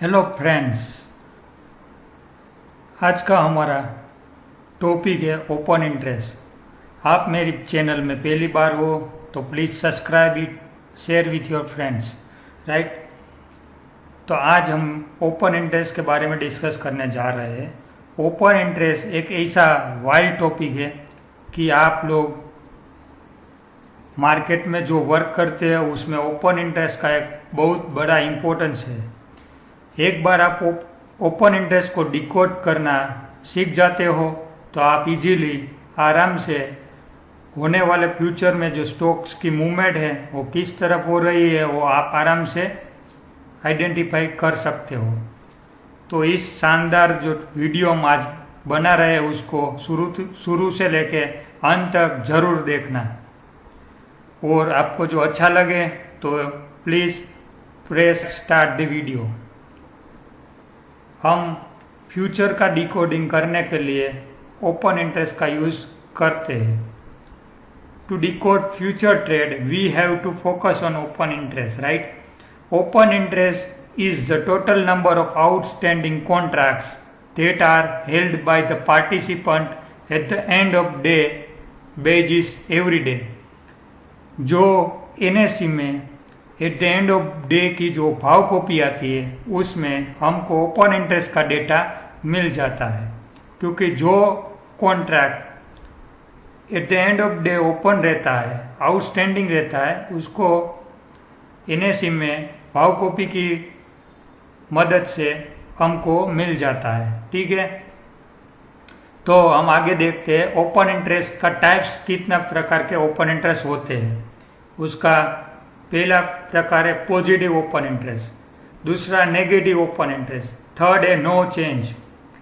Hello friends, आज का हमारा टॉपिक है ओपन इंटरेस्ट। आप मेरी चैनल में पहली बार हो तो please subscribe it, share with your friends, right. तो आज हम ओपन इंटरेस्ट के बारे में डिस्कस करने जा रहे हैं। ओपन इंटरेस्ट एक ऐसा वाइड टॉपिक है कि आप लोग मार्केट में जो वर्क करते हैं उसमें ओपन इंटरेस्ट का एक बहुत बड़ा इम्पोर्टेंस है। एक बार आप ओपन इंटरेस्ट को डिकोड करना सीख जाते हो तो आप इजीली आराम से होने वाले फ्यूचर में जो स्टॉक्स की मूवमेंट है वो किस तरफ हो रही है वो आप आराम से आइडेंटिफाई कर सकते हो। तो इस शानदार जो वीडियो हम आज बना रहे हैं उसको शुरू से लेके अंत तक जरूर देखना, और आपको जो अच्छा लगे तो please press start the video. हम फ्यूचर का डिकोडिंग करने के लिए ओपन इंटरेस्ट का यूज़ करते हैं। To decode future trade we have to focus on open interest, right. Open interest is the total number of outstanding contracts that are held by the participant at the end of day basis every day. जो NSC में at the end of day की जो भाव copy आती है उसमें हमको open interest का डेटा मिल जाता है, क्योंकि जो contract at the end of day open रहता है, आउटस्टैंडिंग रहता है, उसको एनएससी में भाव कॉपी की मदद से हमको मिल जाता है, ठीक है। तो हम आगे देखते हैं ओपन इंटरेस्ट का टाइप्स, कितना प्रकार के ओपन इंटरेस्ट होते हैं। उसका पहला प्रकार है पॉजिटिव ओपन इंटरेस्ट, दूसरा नेगेटिव ओपन इंटरेस्ट, थर्ड है नो चेंज,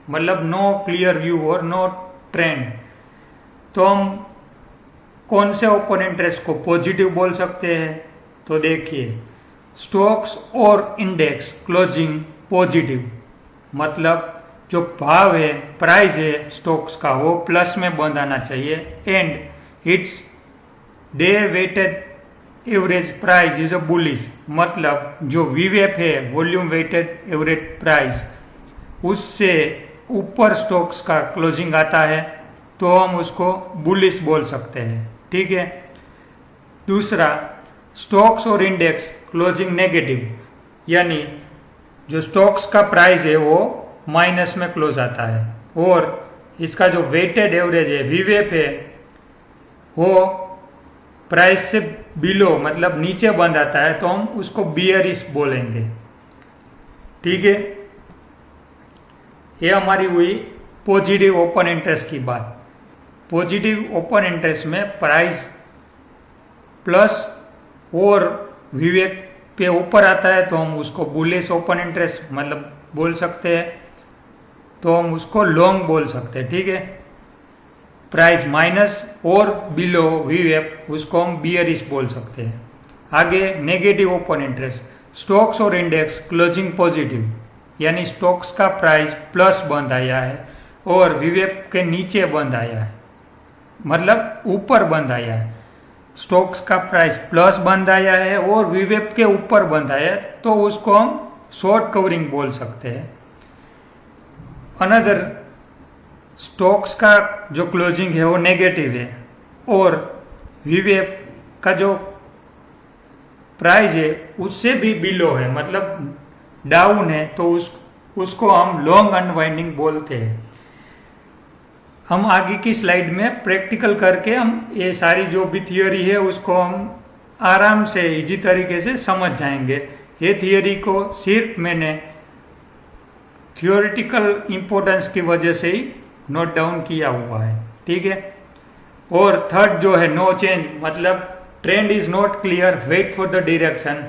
मतलब नो क्लियर व्यू और नो ट्रेंड। तो हम कौन से ओपन इंटरेस्ट को पॉजिटिव बोल सकते हैं? तो देखिए, स्टॉक्स और इंडेक्स क्लोजिंग पॉजिटिव, मतलब जो भाव है, प्राइस है स्टॉक्स का, वो प्लस में बंद आना चाहिए। And it's day weighted average price is a bullish, मतलब जो वीवेप है, वॉल्यूम वेटेड एवरेज प्राइस, उससे ऊपर स्टॉक्स का क्लोजिंग आता है तो हम उसको बुलिश बोल सकते हैं, ठीक है। दूसरा, स्टॉक्स और इंडेक्स क्लोजिंग नेगेटिव, यानी जो स्टॉक्स का प्राइस है वो माइनस में क्लोज आता है और इसका जो वेटेड एवरेज है, वीवेप है, वो प्राइस से बिलो, मतलब नीचे बंद आता है तो हम उसको बियरिश बोलेंगे, ठीक है। ये हमारी हुई पॉजिटिव ओपन इंटरेस्ट की बात। पॉजिटिव ओपन इंटरेस्ट में प्राइस प्लस और विवेक पे ऊपर आता है तो हम उसको बुलिश ओपन इंटरेस्ट मतलब बोल सकते हैं, तो हम उसको लॉन्ग बोल सकते हैं, ठीक है। प्राइस माइनस और बिलो वीवेप, उसको हम बियरिश बोल सकते हैं। आगे नेगेटिव ओपन इंटरेस्ट, स्टॉक्स और इंडेक्स क्लोजिंग पॉजिटिव, यानी स्टॉक्स का प्राइस प्लस बंद आया है और वीवेप के नीचे बंद आया है, मतलब ऊपर बंद आया है। स्टॉक्स का प्राइस प्लस बंद आया है और वीवेप के ऊपर बंद आया है तो उसको हम शॉर्ट कवरिंग बोल सकते हैं। अनदर, स्टॉक्स का जो क्लोजिंग है वो नेगेटिव है और वीवेप का जो प्राइस है उससे भी बिलो है, मतलब डाउन है, तो उसको हम लॉन्ग अनवाइंडिंग बोलते हैं। हम आगे की स्लाइड में प्रैक्टिकल करके हम ये सारी जो भी थियोरी है उसको हम आराम से इजी तरीके से समझ जाएंगे। ये थियोरी को सिर्फ मैंने थियोरिटिकल इम्पोर्टेंस की वजह से ही नोट डाउन किया हुआ है, ठीक है। और थर्ड जो है नो चेंज, मतलब trend is not clear, wait for the direction.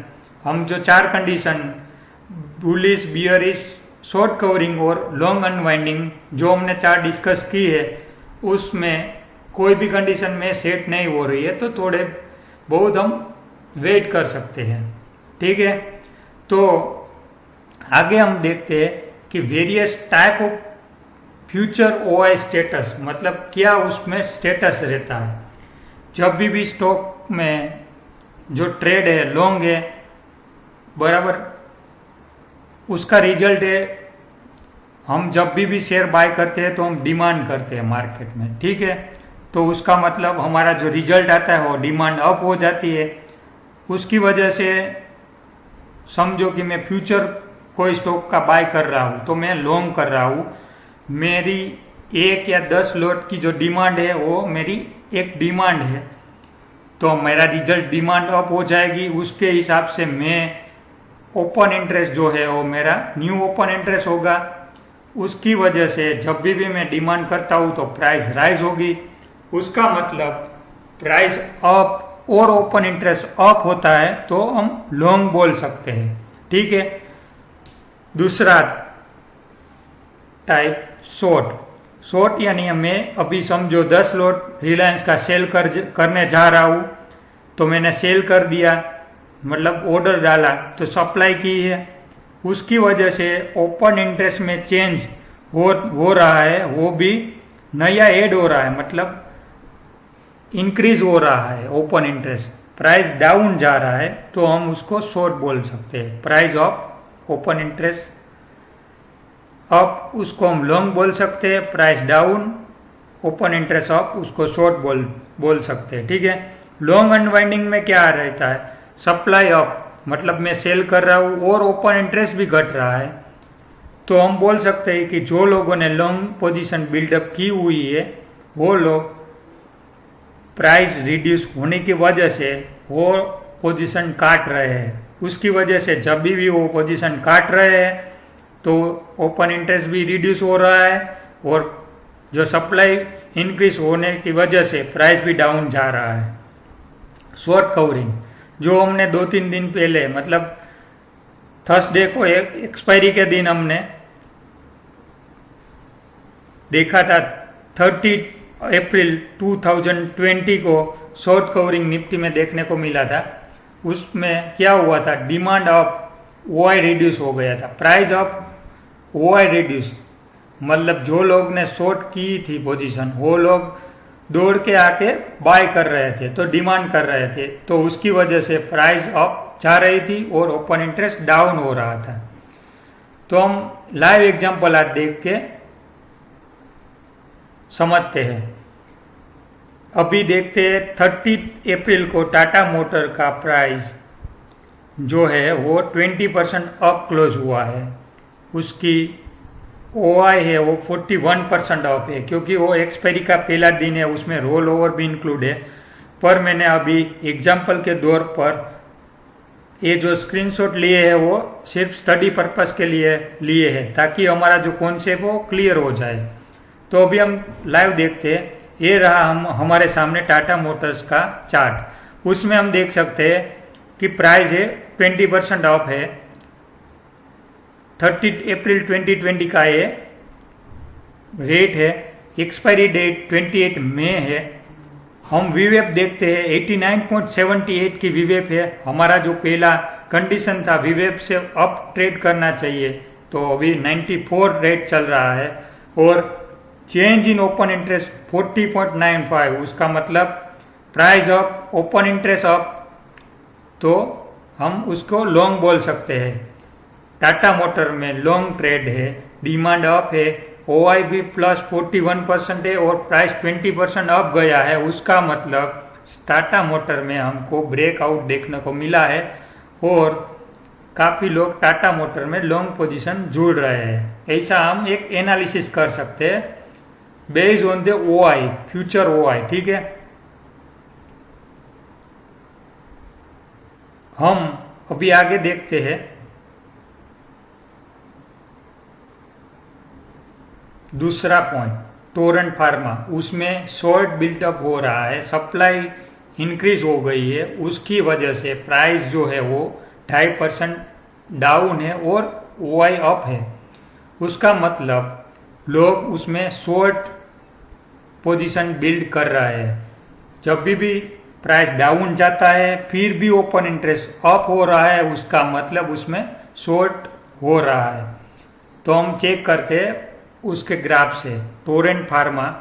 हम जो चार condition bullish, bearish, short covering और लॉन्ग अनवाइंडिंग जो हमने चार डिस्कस की है, उसमें कोई भी कंडीशन में सेट नहीं हो रही है तो थोड़े बहुत हम वेट कर सकते हैं, ठीक है। तो आगे हम देखते हैं कि various type of future OI status, मतलब क्या उसमें स्टेटस रहता है। जब भी स्टॉक में जो ट्रेड है लॉन्ग है बराबर, उसका रिजल्ट है, हम जब भी शेयर बाय करते हैं तो हम डिमांड करते हैं मार्केट में, ठीक है। तो उसका मतलब हमारा जो रिजल्ट आता है वो डिमांड अप हो जाती है। उसकी वजह से समझो कि मैं फ्यूचर कोई स्टॉक का बाय कर रहा हूँ तो मैं लॉन्ग कर रहा हूँ, मेरी 1 या 10 लॉट की जो डिमांड है वो मेरी एक डिमांड है, तो मेरा रिजल्ट डिमांड अप हो जाएगी। उसके हिसाब से मैं ओपन इंटरेस्ट जो है वो मेरा न्यू ओपन इंटरेस्ट होगा। उसकी वजह से जब भी मैं डिमांड करता हूँ तो प्राइस राइज होगी। उसका मतलब प्राइस अप और ओपन इंटरेस्ट अप होता है तो हम लॉन्ग बोल सकते हैं, ठीक है। दूसरा टाइप शॉर्ट यानी मैं अभी समझो 10 लॉट रिलायंस का सेल करने जा रहा हूँ, तो मैंने सेल कर दिया, मतलब ऑर्डर डाला तो सप्लाई की है। उसकी वजह से ओपन इंटरेस्ट में चेंज हो रहा है, वो भी नया ऐड हो रहा है, मतलब इंक्रीज हो रहा है ओपन इंटरेस्ट, प्राइस डाउन जा रहा है तो हम उसको शॉर्ट बोल सकते हैं। Price of open interest up उसको हम लॉन्ग बोल सकते हैं, price down open interest up उसको शॉर्ट बोल सकते हैं, ठीक है। लॉन्ग अनवाइंडिंग में क्या रहता है, सप्लाई अप, मतलब मैं सेल कर रहा हूँ और ओपन इंटरेस्ट भी घट रहा है, तो हम बोल सकते हैं कि जो लोगों ने लॉन्ग पोजीशन बिल्डअप की हुई है वो लोग प्राइस रिड्यूस होने की वजह से वो पोजीशन काट रहे हैं। उसकी वजह से जब भी वो पोजीशन काट रहे हैं तो ओपन इंटरेस्ट भी रिड्यूस हो रहा है और जो सप्लाई इंक्रीज होने की वजह से प्राइस भी डाउन जा रहा है। शॉर्ट कवरिंग जो हमने 2-3 दिन पहले, मतलब थर्सडे को एक्सपायरी के दिन हमने देखा था, 30 अप्रैल 2020 को शॉर्ट कवरिंग निफ्टी में देखने को मिला था। उसमें क्या हुआ था, डिमांड ऑफ ओआई रिड्यूस हो गया था, प्राइस ऑफ ओआई रिड्यूस, मतलब जो लोग ने शॉर्ट की थी पोजीशन वो लोग दौड़ के आके बाय कर रहे थे, तो डिमांड कर रहे थे, तो उसकी वजह से प्राइस अप जा रही थी और ओपन इंटरेस्ट डाउन हो रहा था। तो हम लाइव एग्जांपल आज देख के समझते हैं। अभी देखते हैं 30 अप्रैल को टाटा मोटर का प्राइस जो है वो 20% अप क्लोज हुआ है। उसकी ओआई है वो 41% ऑफ है, क्योंकि वो एक्सपायरी का पहला दिन है, उसमें रोल ओवर भी इंक्लूड है। पर मैंने अभी एग्जाम्पल के तौर पर ये जो स्क्रीनशॉट लिए है वो सिर्फ स्टडी पर्पस के लिए लिए है, ताकि हमारा जो कॉन्सेप्ट वो क्लियर हो जाए। तो अभी हम लाइव देखते हैं। ये रहा हमारे सामने टाटा मोटर्स का चार्ट। उसमें हम देख सकते हैं कि प्राइस है 20% ऑफ है, 30 अप्रैल 2020 का ये रेट है, एक्सपायरी डेट 28 मई है। हम वीवेप देखते हैं 89.78 की वीवेप है। हमारा जो पहला कंडीशन था वीवेप से अप ट्रेड करना चाहिए, तो अभी 94 रेट चल रहा है। और चेंज इन ओपन इंटरेस्ट 40.95, उसका मतलब price of open interest up, तो हम उसको लॉन्ग बोल सकते हैं। टाटा मोटर में लॉन्ग ट्रेड है, डिमांड अप है, ओआई भी प्लस 41% है और प्राइस 20% अप गया है। उसका मतलब टाटा मोटर में हमको ब्रेकआउट देखने को मिला है और काफ़ी लोग टाटा मोटर में लॉन्ग पोजीशन जुड़ रहे हैं। ऐसा हम एक एनालिसिस कर सकते हैं based on the OI, future OI, ठीक है। हम अभी आगे देखते हैं। दूसरा पॉइंट, टोरेंट फार्मा, उसमें शॉर्ट बिल्टअप हो रहा है, सप्लाई इंक्रीज हो गई है, उसकी वजह से प्राइस जो है वो 2.5% डाउन है और ओआई अप है। उसका मतलब लोग उसमें शॉर्ट पोजीशन बिल्ड कर रहे हैं। जब भी प्राइस डाउन जाता है फिर भी ओपन इंटरेस्ट अप हो रहा है, उसका मतलब उसमें शॉर्ट हो रहा है। तो हम चेक करते हैं उसके ग्राफ से। टोरेंट फार्मा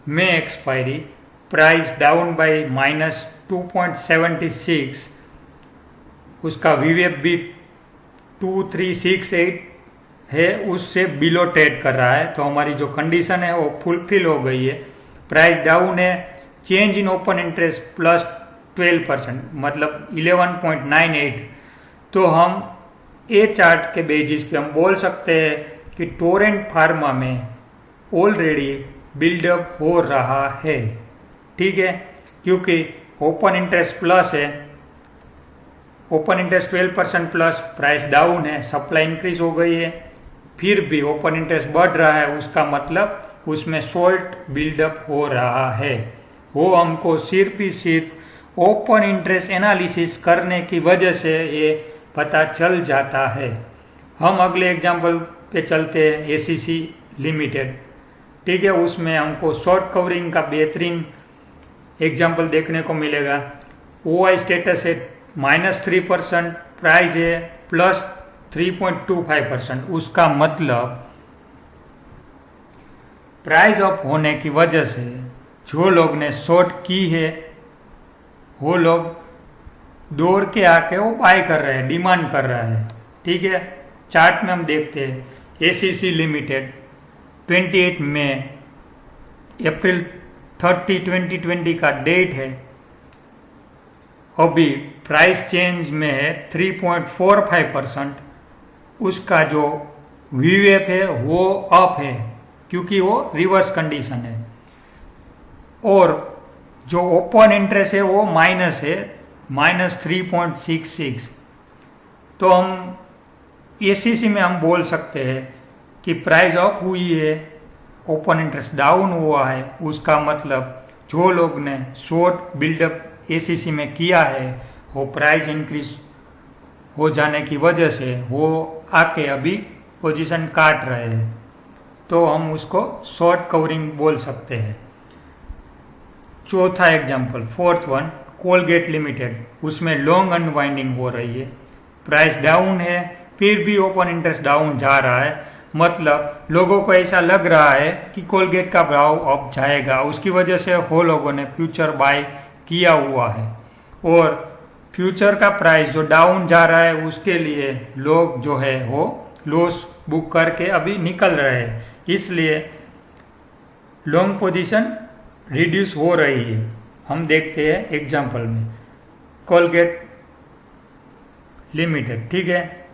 में एक्सपायरी प्राइस डाउन बाय -2.76, उसका वीवेप भी 2368 है उससे बिलो ट्रेड कर रहा है, तो हमारी जो कंडीशन है वो फुलफिल हो गई है। प्राइस डाउन है, change in open interest plus 12%, मतलब 11.98। तो हम ए चार्ट के बेसिस पे हम बोल सकते हैं कि टोरेंट फार्मा में ऑलरेडी बिल्डअप हो रहा है। ठीक है, क्योंकि ओपन इंटरेस्ट प्लस है, open interest 12% plus, price down है, सप्लाई इंक्रीज हो गई है, फिर भी ओपन इंटरेस्ट बढ़ रहा है, उसका मतलब उसमें शॉर्ट बिल्डअप हो रहा है। वो हमको सिर्फ ओपन इंटरेस्ट एनालिसिस करने की वजह से ये पता चल जाता है। हम अगले एग्जाम्पल पे चलते हैं, एसीसी लिमिटेड। ठीक है, उसमें हमको शॉर्ट कवरिंग का बेहतरीन एग्जाम्पल देखने को मिलेगा। OI स्टेटस है -3%, प्राइस है +3.25%। उसका मतलब प्राइस अप होने की वजह से जो लोग ने शॉर्ट की है वो लोग दौड़ के आके वो बाय कर रहे हैं, डिमांड कर रहा है। ठीक है, चार्ट में हम देखते हैं एसीसी लिमिटेड 28 मई, अप्रैल 30, 2020 का डेट है। अभी प्राइस चेंज में है 3.45%। उसका जो VWAP है वो अप है, क्योंकि वो रिवर्स कंडीशन है। और जो ओपन इंटरेस्ट है वो माइनस है, -3.66। तो हम एसीसी में हम बोल सकते हैं कि प्राइस अप हुई है, ओपन इंटरेस्ट डाउन हुआ है। उसका मतलब जो लोग ने शॉर्ट बिल्डअप एसीसी में किया है वो प्राइस इंक्रीज हो जाने की वजह से वो आके अभी पोजीशन काट रहे हैं, तो हम उसको शॉर्ट कवरिंग बोल सकते हैं। चौथा example, fourth one, Colgate limited. उसमें लॉन्ग अनवाइंडिंग हो रही है, प्राइस डाउन है, फिर भी ओपन इंटरेस्ट डाउन जा रहा है। मतलब लोगों को ऐसा लग रहा है कि कोलगेट का भाव अप जाएगा, उसकी वजह से वो लोगों ने फ्यूचर बाय किया हुआ है। और फ्यूचर का प्राइस जो डाउन जा रहा है उसके लिए लोग जो है वो लॉस बुक करके अभी निकल रहे हैं, इसलिए लॉन्ग पोजीशन रिड्यूस हो रही है। हम देखते हैं एग्जांपल में कोलगेट लिमिटेड। ठीक है,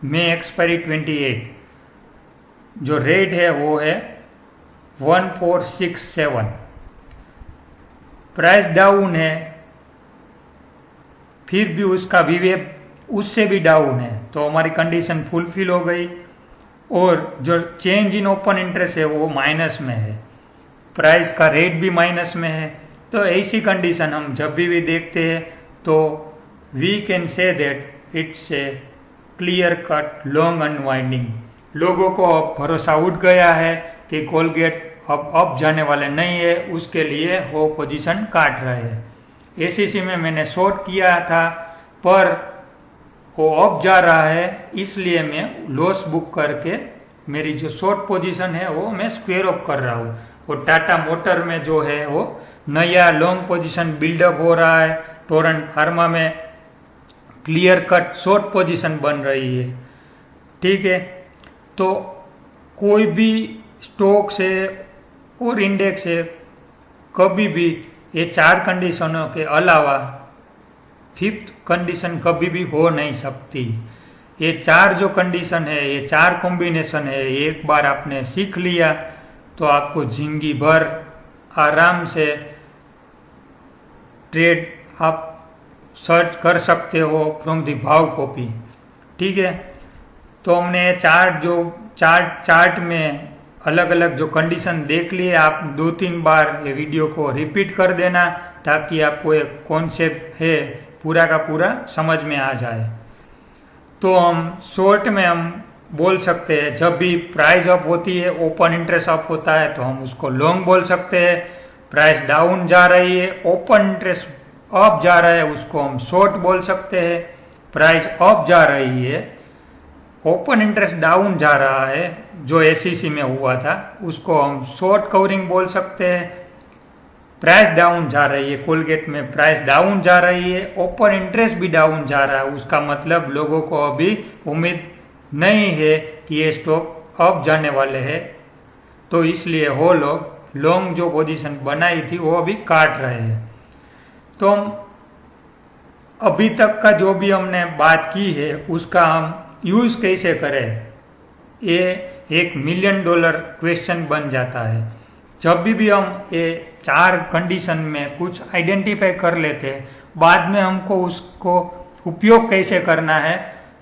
मई एक्सपायरी 28, जो रेट है वो है 1467, प्राइस डाउन है, फिर भी उसका VWAP उससे भी डाउन है, तो हमारी कंडीशन फुलफिल हो गई। और जो चेंज इन ओपन इंटरेस्ट है वो माइनस में है, प्राइस का रेट भी माइनस में है। तो ऐसी कंडीशन हम जब भी देखते हैं तो we can say that it's a clear cut long unwinding. लोगों को अब भरोसा उठ गया है कि कोलगेट अब अप जाने वाले नहीं है, उसके लिए वो पोजीशन काट रहे हैं। एसीसी में मैंने शॉर्ट किया था पर वो अप जा रहा है, इसलिए मैं लॉस बुक करके मेरी जो शॉर्ट पोजीशन है वो मैं स्क्वेयर अप कर रहा हूँ। और टाटा मोटर में जो है वो नया लॉन्ग पोजीशन बिल्डअप हो रहा है, टोरेंट फार्मा में क्लियर कट शॉर्ट पोजीशन बन रही है। ठीक है, तो कोई भी स्टॉक से और इंडेक्स से कभी भी ये चार कंडीशनों के अलावा फिफ्थ कंडीशन कभी भी हो नहीं सकती। ये चार जो कंडीशन है, ये चार कॉम्बिनेशन है, एक बार आपने सीख लिया तो आपको जिंदगी भर आराम से ट्रेड आप सर्च कर सकते हो फ्रॉम दी भाव कॉपी। ठीक है, तो हमने चार्ट में अलग अलग जो कंडीशन देख लिए। आप 2-3 बार ये वीडियो को रिपीट कर देना ताकि आपको एक कॉन्सेप्ट है पूरा का पूरा समझ में आ जाए। तो हम शॉर्ट में हम बोल सकते हैं जब भी प्राइस अप होती है, ओपन इंटरेस्ट अप होता है तो हम उसको लॉन्ग बोल सकते हैं। प्राइस डाउन जा रही है, ओपन इंटरेस्ट अप जा रहा है, उसको हम शॉर्ट बोल सकते हैं। प्राइस अप जा रही है, ओपन इंटरेस्ट डाउन जा रहा है, जो एसीसी में हुआ था, उसको हम शॉर्ट कवरिंग बोल सकते हैं। प्राइस डाउन जा रही है, कोलगेट में प्राइस डाउन जा रही है, ओपन इंटरेस्ट भी डाउन जा रहा है, उसका मतलब लोगों को अभी उम्मीद नहीं है कि ये स्टॉक अब जाने वाले हैं, तो इसलिए वो लोग लॉन्ग जो पोजीशन बनाई थी वो अभी काट रहे हैं। तो हम अभी तक का जो भी हमने बात की है उसका हम यूज़ कैसे करें, ये $1 मिलियन क्वेश्चन बन जाता है। जब भी हम ये 4 कंडीशन में कुछ आइडेंटिफाई कर लेते हैं, बाद में हमको उसको उपयोग कैसे करना है,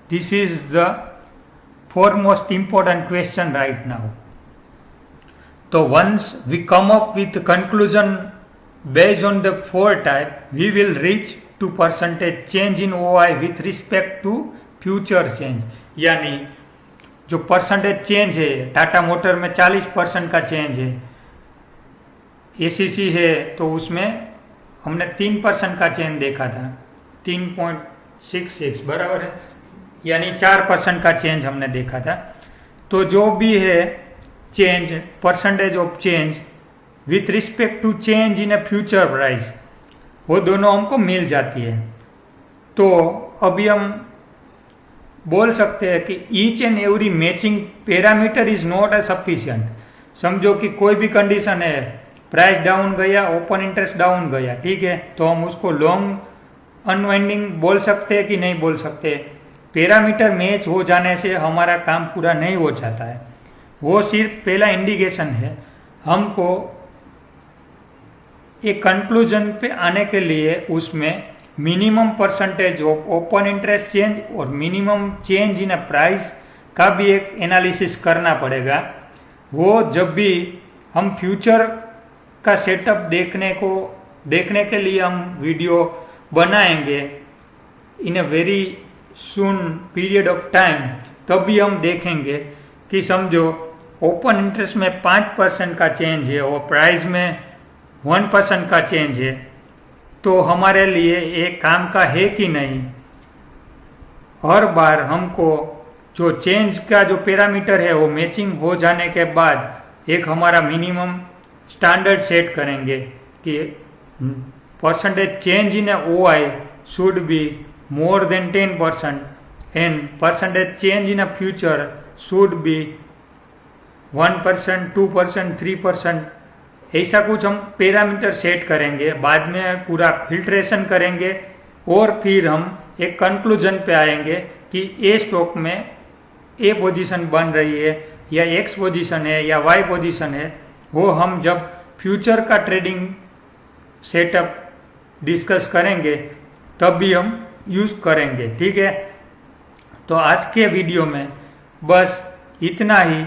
this is the foremost important question right now. So once we come up with conclusion based on the 4 type, we will reach to percentage change in OI with respect to future change। यानी जो percentage change है, Tata motor में 40% का change है, ACC है तो उसमें हमने 3% का चेंज देखा था, 3.66 बराबर है, यानी 4% का चेंज हमने देखा था। तो जो भी है change, percentage of change with respect to change in a future price, वो दोनों हमको मिल जाती है। तो अभी हम बोल सकते हैं कि each and every matching parameter is not a sufficient. समझो कि कोई भी कंडीशन है, प्राइस डाउन गया, ओपन इंटरेस्ट डाउन गया, ठीक है, तो हम उसको लॉन्ग अनवाइंडिंग बोल सकते हैं कि नहीं बोल सकते। पैरामीटर मैच हो जाने से हमारा काम पूरा नहीं हो जाता है, वो सिर्फ पहला इंडिकेशन है। हमको एक कंक्लूजन पे आने के लिए उसमें minimum percentage of open interest change और minimum change in a price का भी एक एनालिसिस करना पड़ेगा। वो जब भी हम फ्यूचर का सेटअप देखने के लिए हम वीडियो बनाएंगे in a very soon period of time, तब भी हम देखेंगे कि समझो ओपन इंटरेस्ट में 5% का चेंज है और प्राइस में 1% का चेंज है, तो हमारे लिए एक काम का है कि नहीं। हर बार हमको जो चेंज का जो पैरामीटर है वो मैचिंग हो जाने के बाद एक हमारा मिनिमम स्टैंडर्ड सेट करेंगे कि percentage change in OI should be more than 10% and percentage change in a future should be 1%, 2%, 3%, ऐसा कुछ हम पैरामीटर सेट करेंगे। बाद में पूरा फिल्ट्रेशन करेंगे और फिर हम एक कंक्लूजन पे आएंगे कि ए स्टॉक में ए पोजीशन बन रही है या एक्स पोजीशन है या वाई पोजीशन है। वो हम जब फ्यूचर का ट्रेडिंग सेटअप डिस्कस करेंगे तब भी हम यूज करेंगे, ठीक है। तो आज के वीडियो में बस इतना ही।